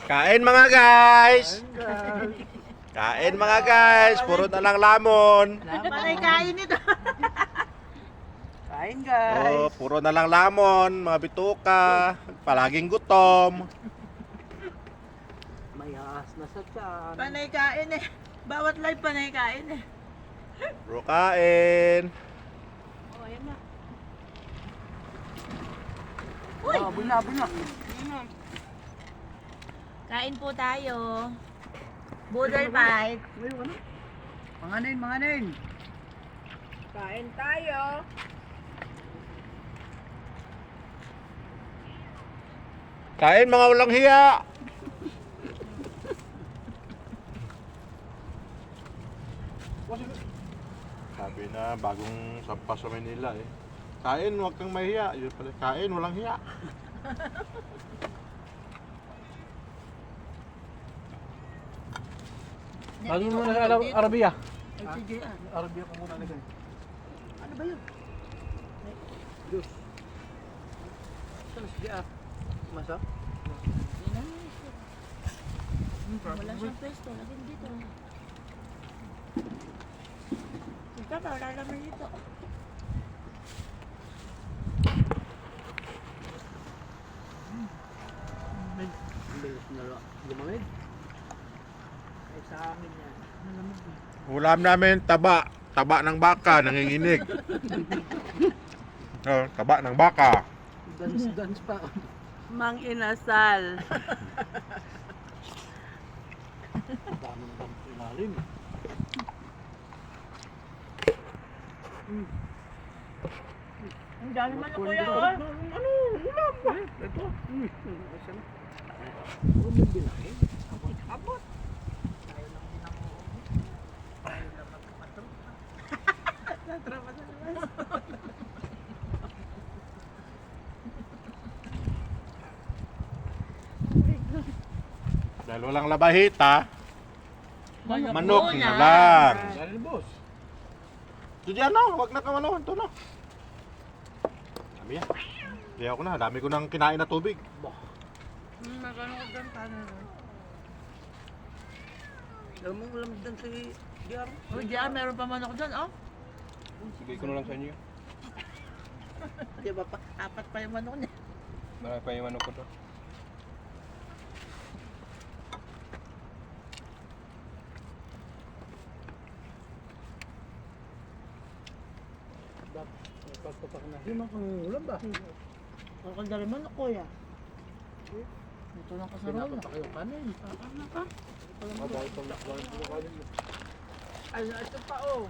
Kain mga guys! Kain mga guys! Puro na lang lamon! Panay kain ito. Kain guys. Oh, puro na lang lamon, mga bituka, palaging gutom. May haas na sa tiyan. Panay kain eh. Bawat live panay kain eh. Puro kain. Oh, ayan na. Uy! Buna. Kain po tayo. Budol fight. Uy, ano? Manganin. Kain tayo. Kain mga walang hiya! Sabi na bagong sampa sa Manila eh. Kain, huwag kang mahiya. Yun pala, kain, walang hiya. Lagi mo na sa Arabia. Ay, sige ah. Arabia ko muna lagay. Ano ba yun? Diyos. Saan sige ah? Masa? Wala siyang pwesto. Lagyan dito. Ika ba? Wala naman dito. Bilis na lumamig. Ay sa amin yan. Malamig na. Ulam namin, taba. Taba ng baka, nanginginig. Oh, taba ng baka. Dance pa. Mang inasal. Daming dance ilalim. Ang dami man ako yan. Ano? Ulam ba? Ito. Ulam bilangin. Abot. Tayo lang din ang tayo lang magpapatro. Natrapa sa labas. Dahil walang labahita, manok na muna. lang. Dali boss. So diyan na, huwag na kamalawan to na. Dami yan. Kaya ako na, dami ko nang kinain na tubig. Magano ko dyan, paano rin? Alam mo ulam dyan si Diar. Oh, diyan, meron pa manok dyan, oh. Sige ko na lang sa inyo. Di ba pa, apat pa yung manok niya. Marami pa yung manok ko to. Pagpapak na. Hindi man kang ulam ba? Ang kandali manok ko, ya. Ito lang kasarola. Pinapapak yung kanin. Ano ka? Ay, ito pa oh.